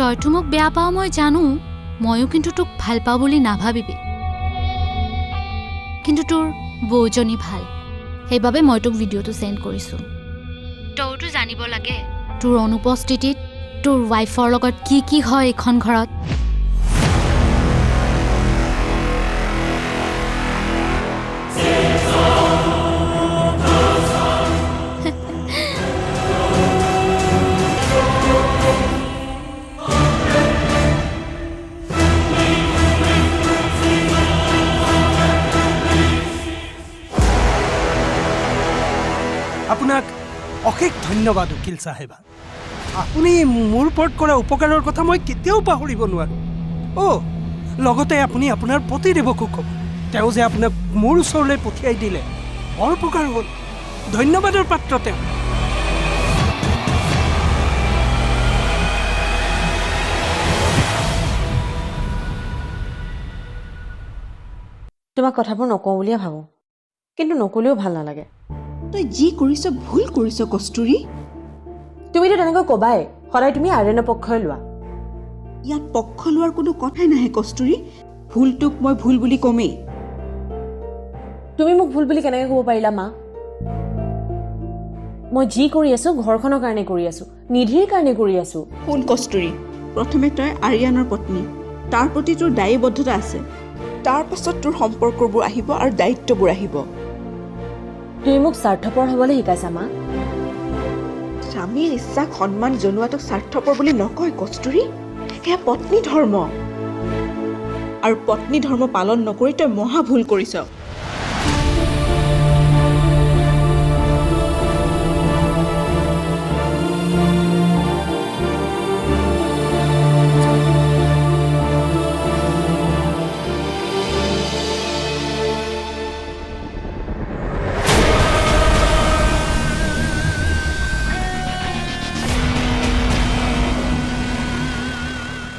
তইতো মোক বেয়া পাওঁ মই জানো, ময়ো কিন্তু তোক ভাল পাওঁ বুলি নাভাবিবি। কিন্তু তোৰ বৌজনী ভাল, সেইবাবে মই তোক ভিডিঅ'টো চেণ্ড কৰিছোঁ। তইতো জানিব লাগে তোৰ অনুপস্থিতিত তোৰ ৱাইফৰ লগত কি কি হয় এইখন ঘৰত। আপোনাক অশেষ ধন্যবাদ উকিল চাহেবা। আপুনি মোৰ ওপৰত কৰা উপকাৰৰ কথা মই কেতিয়াও পাহৰিব নোৱাৰোঁ। লগতে আপুনি আপোনাৰ পতিদেৱকো ক'ব, তেওঁ যে আপোনাক মোৰ ওচৰলৈ পঠিয়াই দিলে বৰ উপকাৰ হ'ল। ধন্যবাদৰ পাত্ৰ তেওঁ। তোমাক কথাবোৰ নকওঁ বুলিয়ে ভাবোঁ, কিন্তু নকলেও ভাল নালাগে। তই যি কৰিছ ভুল কৰিছ কস্তুৰী। তুমিতো তেনেকৈ ক'বাই, সদায় তুমি আৰ্যনৰ পক্ষই লোৱা। ইয়াত পক্ষ লোৱাৰ কোনো কথাই নাহে কস্তুৰী। ভুলটোক মই ভুল বুলি কমেই। তুমি মোক ভুল বুলি কেনেকৈ ক'ব পাৰিলা মা? মই যি কৰি আছোঁ ঘৰখনৰ কাৰণে কৰি আছোঁ, নিধিৰ কাৰণে কৰি আছোঁ। শুন কস্তুৰী, প্ৰথমে তই আৰিয়ানৰ পত্নী, তাৰ প্ৰতি তোৰ দায়বদ্ধতা আছে। তাৰ পাছত তোৰ সম্পৰ্কবোৰ আহিব আৰু দায়িত্ববোৰ আহিব। তুমি মোক স্বাৰ্থপৰ হ'বলৈ শিকাইছা মা। স্বামীৰ ইচ্ছাক সন্মান জনোৱাটোক স্বাৰ্থপৰ বুলি নকয় কস্তুৰী। সেয়া পত্নী ধৰ্ম, আৰু পত্নী ধৰ্ম পালন নকৰি তই মহা ভুল কৰিছ।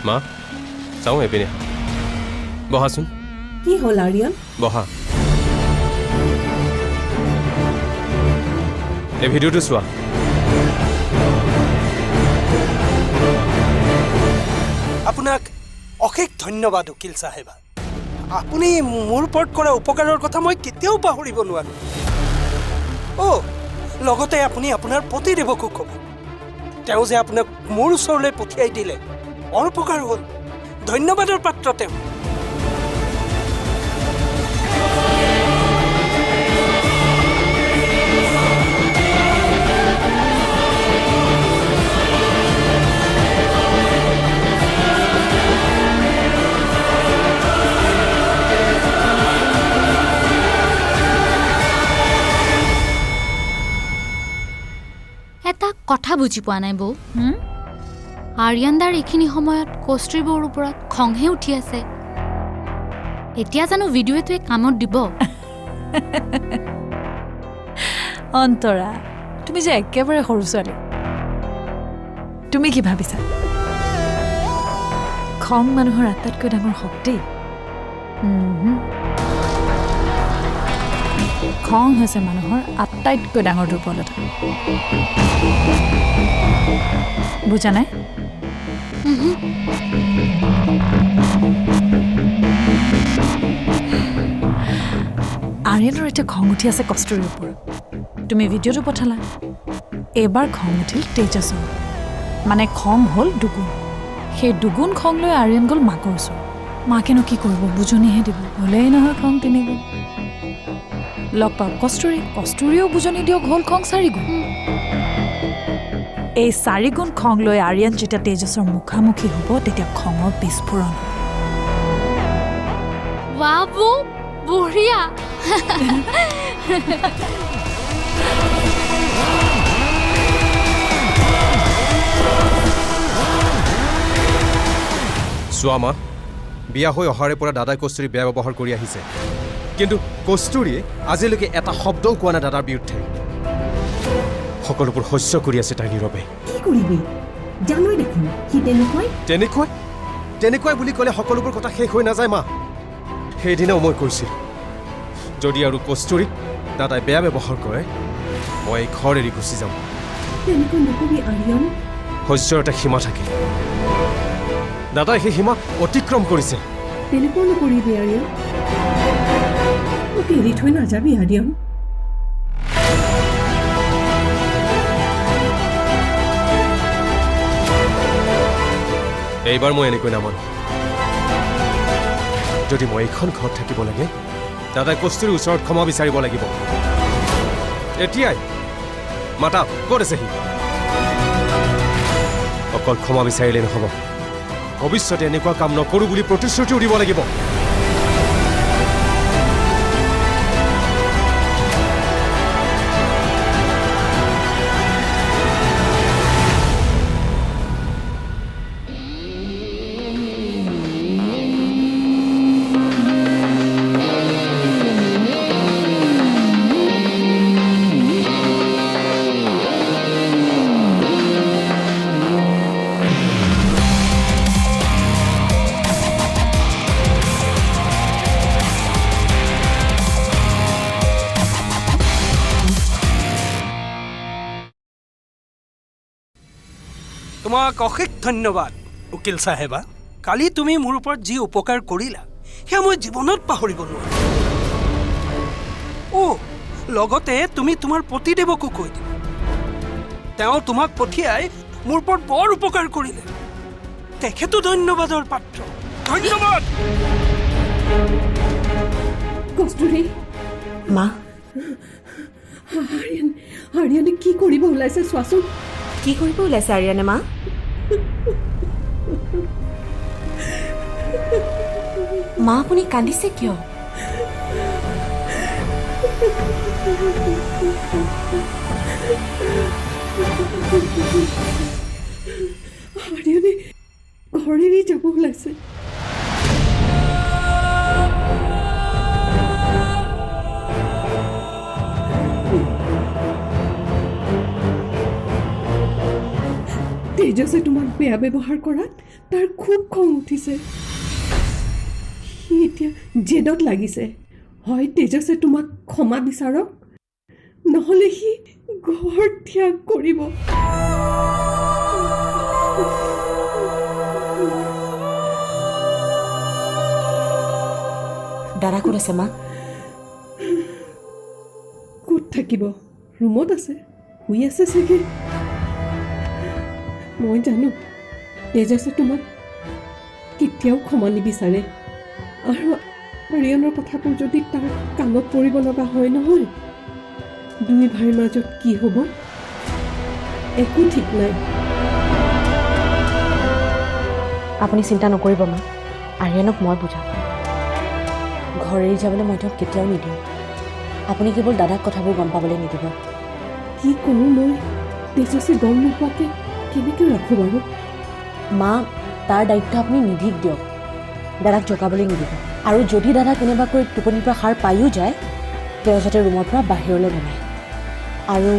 মা চাওঁ এপিনে বহাচোন। কি হ'ল আৰিয়ান? বহা। এই ভিডিঅ'টো চোৱা। আপোনাক অশেষ ধন্যবাদ উকিল চাহেবা। আপুনি মোৰ ওপৰত কৰা উপকাৰৰ কথা মই কেতিয়াও পাহৰিব নোৱাৰোঁ। লগতে আপুনি আপোনাৰ পতিদেৱকো ক'ব, তেওঁ যে আপোনাক মোৰ ওচৰলৈ পঠিয়াই দিলে বৰ উপকাৰ হ'ল। ধন্যবাদৰ পাত্ৰ তেওঁ। এটা কথা বুজি পোৱা নাই বৌ। আৰিয়ানদাৰ এইখিনি সময়ত কস্তুৰী বৌৰ ওপৰত খংহে উঠি আছে। এতিয়া জানো ভিডিঅ'টোৱে কামত দিব? অন্তৰা, তুমি যে একেবাৰে সৰু ছোৱালী। তুমি কি ভাবিছা খং মানুহৰ আটাইতকৈ ডাঙৰ শক্তি? খং হৈছে মানুহৰ আটাইতকৈ ডাঙৰ দুৰ্বলতা। বুজা নাই? আৰিয়ানৰ এতিয়া খং উঠি আছে কস্তুৰীৰ ওপৰত। তুমি ভিডিঅ'টো পঠালা, এইবাৰ খং উঠিল তেজছৰ। মানে খং হ'ল দুগুণ। সেই দুগুণ খং লৈ আৰিয়ান গ'ল মাকৰ ওচৰত। মাকেনো কি কৰিব, বুজনিহে দিব। হ'লেই নহয় খং তিনিগুণ। লগ পাওক কস্তুৰীয়েও বুজনি দিয়ক, হ'ল খং 4 গুণ। এই 4 গুণ খং লৈ আৰিয়ান যেতিয়া তেজছৰ মুখামুখি হ'ব, তেতিয়া খঙৰ বিস্ফোৰণ। ৱাহ বৌ, বঢ়িয়া। চোৱা মা, বিয়া হৈ অহাৰে পৰা দাদাই কস্তুৰী বেয়া ব্যৱহাৰ কৰি আহিছে, কিন্তু কস্তুৰীয়ে আজিলৈকে এটা শব্দও কোৱা নাই দাদাৰ বিৰুদ্ধে। সকলোবোৰ সহ্য কৰি আছে তাই নীৰৱে। কি কৰিবি জানোই দেখোন, সি তেনেকুৱাই বুলি ক'লে সকলোবোৰ কথা শেষ হৈ নাযায় মা। সেইদিনাও মই কৈছিলোঁ, যদি আৰু কস্তুৰীক দাদাই বেয়া ব্যৱহাৰ কৰে, মই এই ঘৰ এৰি গুচি যাম। তেনেকৈ নকবি আৰিয়ান। সহ্যৰ এটা সীমা থাকে। দাদাই সেই সীমা অতিক্ৰম কৰিছে। তেনেকুৱা নকৰিবি আৰিয়ান, মোক এৰি থৈ নাযাবি আৰিয়ান। এইবাৰ মই এনেকৈ নামানো। যদি মই এইখন ঘৰত থাকিব লাগে, দাদাই কস্তুৰীৰ ওচৰত ক্ষমা বিচাৰিব লাগিব। এতিয়াই মাতা, ক'ত আছে সি? অকল ক্ষমা বিচাৰিলে নহ'ব, ভৱিষ্যতে এনেকুৱা কাম নকৰোঁ বুলি প্ৰতিশ্ৰুতিও দিব লাগিব। তোমাক অশেষ ধন্যবাদ উকিল চাহেবা। কালি তুমি মোৰ ওপৰত যি উপকাৰ কৰিলা সেয়া মই জীৱনত পাহৰিব নোৱাৰো। লগতে তুমি তোমাৰ পতিদেৱকো কৈ দিবা, তেওঁ তোমাক পঠিয়াই মোৰ ওপৰত বৰ উপকাৰ কৰিলে। তেখেতো ধন্যবাদৰ পাত্ৰ। ধন্যবাদ। কস্তুৰী, মা, আৰিয়ানে কি কৰিব ওলাইছে চোৱাচোন। কি কৰিব ওলাইছে আৰিয়ানে মা? মা, আপুনি কান্দিছে কিয়? আৰিয়ানে ঘৰ এৰি যাব ওলাইছে। তেজসে তোমাক বেয়া ব্যৱহাৰ কৰাত তাৰ খুব খং উঠিছে। সি এতিয়া জেদত লাগিছে। হয় তেজসে তোমাক ক্ষমা বিচাৰক, নহ'লে সি ঘৰ ত্যাগ কৰিব। দাদা ক'ত আছে মা? ক'ত থাকিব, ৰুমত আছে, শুই আছে চাগে। মই জানো তেজসে তোমাক কেতিয়াও ক্ষমা নিবিচাৰে। আৰু আৰিয়ানৰ কথাবোৰ যদি তাৰ কাণত পৰিব লগা হয় নহয়, দুই ভাইৰ মাজত কি হ'ব একো ঠিক নাই। আপুনি চিন্তা নকৰিব মা, আৰিয়ানক মই বুজাম। ঘৰ এৰি যাবলৈ মই তেওঁক কেতিয়াও নিদিওঁ। আপুনি কেৱল দাদাক কথাবোৰ গম পাবলৈ নিদিব। কি কৰোঁ মই? তেজসে গম নোপোৱাকৈ কেনেকৈ ৰাখোঁ বাৰু? মা, তাৰ দায়িত্ব আপুনি নিধিক দিয়ক। দাদাক জগাবলৈ নিদিব। আৰু যদি দাদা কেনেবাকৈ টোপনিৰ পৰা সাৰ পায়ো যায়, তেওঁ যাতে ৰুমৰ পৰা বাহিৰলৈ নোলায়। আৰু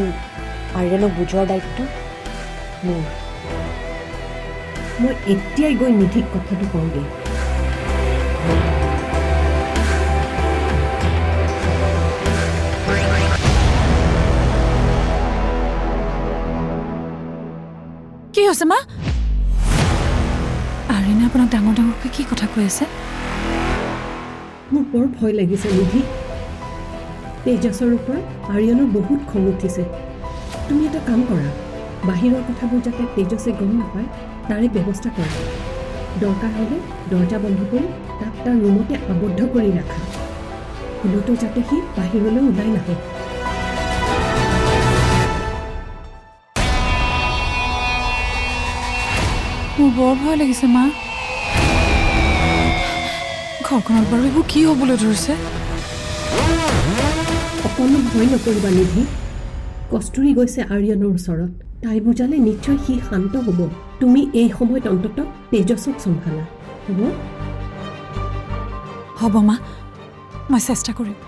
আৰিয়ানক বুজোৱাৰ দায়িত্ব মোৰ। মই এতিয়াই গৈ নিধিক কথাটো কওঁগৈ। কি হৈছে মা? আৰিয়ানে আপোনাক ডাঙৰ ডাঙৰকৈ কি কথা কৈ আছে? মোৰ বৰ ভয় লাগিছে নিধি। তেজসৰ ওপৰত আৰিয়ানৰ বহুত খং উঠিছে। তুমি এটা কাম কৰা, বাহিৰৰ কথাবোৰ যাতে তেজসে গম নাপায় তাৰে ব্যৱস্থা কৰা। দৰকাৰ হ'লে দৰ্জা বন্ধ কৰি তাক তাৰ ৰুমতে আবদ্ধ কৰি ৰাখা। ভুলতো যাতে সি বাহিৰলৈ ওলাই নাহে। মোৰ বৰ ভয় লাগিছে মা। ঘৰখনত বাৰু এইবোৰ কি হ'বলৈ ধৰিছে? অকণো ভয় নকৰিবা নিধি। কস্তুৰী গৈছে আৰিয়ানৰ ওচৰত। তাই বুজালে নিশ্চয় সি শান্ত হ'ব। তুমি এই সময়ত অন্ততঃ তেজসক চম্ভালা, হ'ব? হ'ব মা, মই চেষ্টা কৰিম।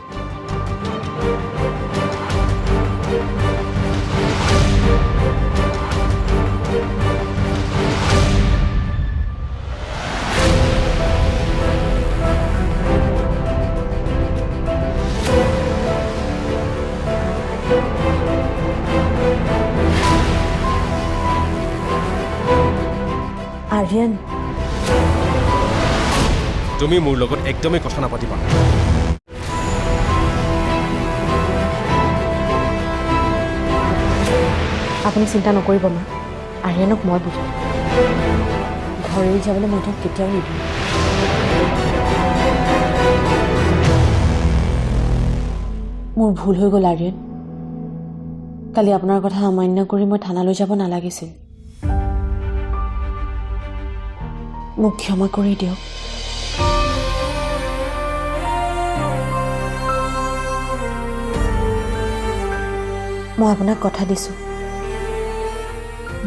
আৰিয়ান, তুমি মোৰ লগত একদমেই কথা নাপাতিবা আপুনি চিন্তা নকৰিব মা আৰিয়ানক মই বুজাম ঘৰ এৰি যাবলৈ মই তেওঁক কেতিয়াও নিদিওঁ মোৰ ভুল হৈ গ'ল আৰিয়ান কালি আপোনাৰ কথা অমান্য কৰি মই থানালৈ যাব নালাগিছিল মোক ক্ষমা কৰি দিয়ক মই আপোনাক কথা দিছোঁ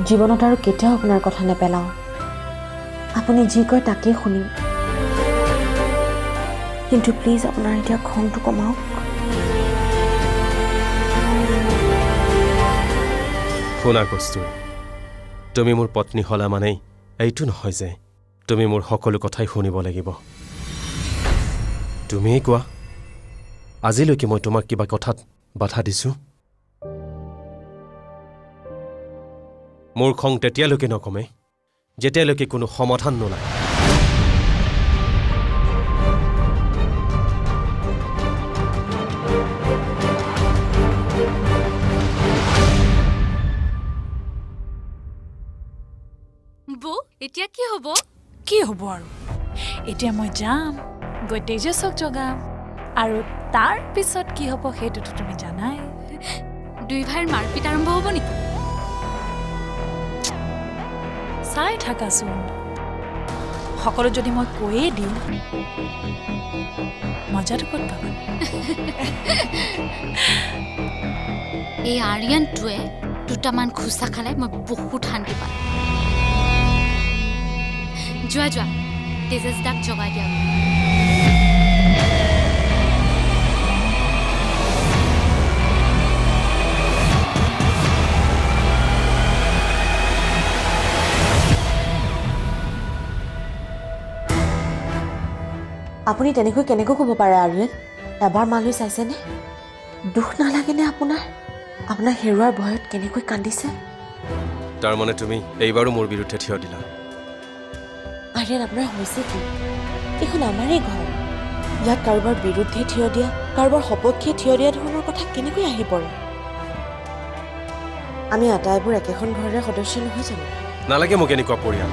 জীৱনত আৰু কেতিয়াও আপোনাৰ কথা নেপেলাওঁ আপুনি যি কয় তাকেই শুনিম কিন্তু প্লিজ আপোনাৰ এতিয়া খংটো কমাওক শুনা কস্তুৰী তুমি মোৰ পত্নী হলা মানেই এইটো নহয় যে তুমি মোৰ সকলো কথাই শুনিব লাগিব তুমিয়েই কোৱা আজিলৈকে মই তোমাক কিবা কথাত বাধা দিছোঁ মোৰ খং তেতিয়ালৈকে নকমে যেতিয়ালৈকে কোনো সমাধান নোলায় বৌ এতিয়া কি হ'ব কি হ'ব আৰু এতিয়া মই যাম গৈ তেজছক জগাম আৰু তাৰ পিছত কি হ'ব সেইটোতো তুমি জানাই দুই ভাইৰ মাৰপিট আৰম্ভ হ'ব নেকি চাই থাকাচোন সকলো যদি মই কৈয়ে দিওঁ মজাটো ক'ত পাবা এই আৰিয়ানটোৱে দুটামান খোচা খালে মই বহুত শান্তি পাম যোৱা যোৱা তেজছ দাক জগাই দিয়া আপুনি তেনেকৈ কেনেকৈ ক'ব পাৰে আৰিয়ান এবাৰ মালৈ চাইছেনে দুখ নালাগেনে আপোনাৰ হেৰুৱাৰ ভয়ত কেনেকৈ কান্দিছে তাৰমানে তুমি এইবাৰো মোৰ বিৰুদ্ধে থিয় দিলা আৰিয়ান আপোনাৰ হৈছে কি এইখন আমাৰেই ঘৰ ইয়াত কাৰোবাৰ বিৰুদ্ধে থিয় দিয়া কাৰোবাৰ সপক্ষে থিয় দিয়া ধৰণৰ কথা কেনেকৈ আহি পৰে আমি আটাইবোৰ একেখন ঘৰৰে সদস্য নহয় জানো নালাগে মোক এনেকুৱা পৰিয়াল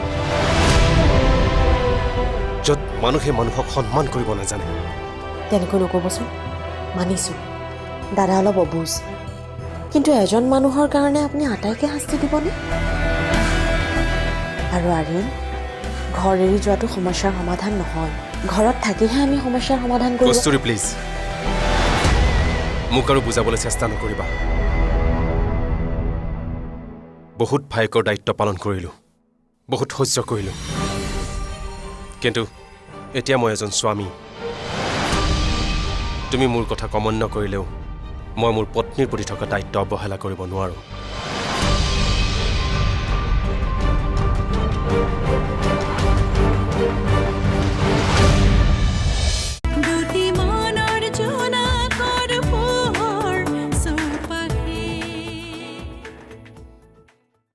য'ত মানুহে মানুহক সন্মান কৰিব নাজানে তেনেকৈ নক'বচোন মানিছোঁ দাদা অলপ অবুজ কিন্তু এজন মানুহৰ কাৰণে আপুনি আটাইকে শাস্তি দিবনে আৰু আৰিয়ান ঘৰ এৰি যোৱাটো সমস্যাৰ সমাধান নহয় ঘৰত থাকিহে আমি সমস্যাৰ সমাধান কৰিব কস্তুৰী প্লিজ মোক আৰু বুজাবলৈ চেষ্টা নকৰিবা বহুত ভায়েকৰ দায়িত্ব পালন কৰিলোঁ বহুত সহ্য কৰিলোঁ কিন্তু এতিয়া মই এজন স্বামী তুমি মোৰ কথা অমান্য কৰিলেও মই মোৰ পত্নীৰ প্ৰতি থকা দায়িত্ব অৱহেলা কৰিব নোৱাৰোঁ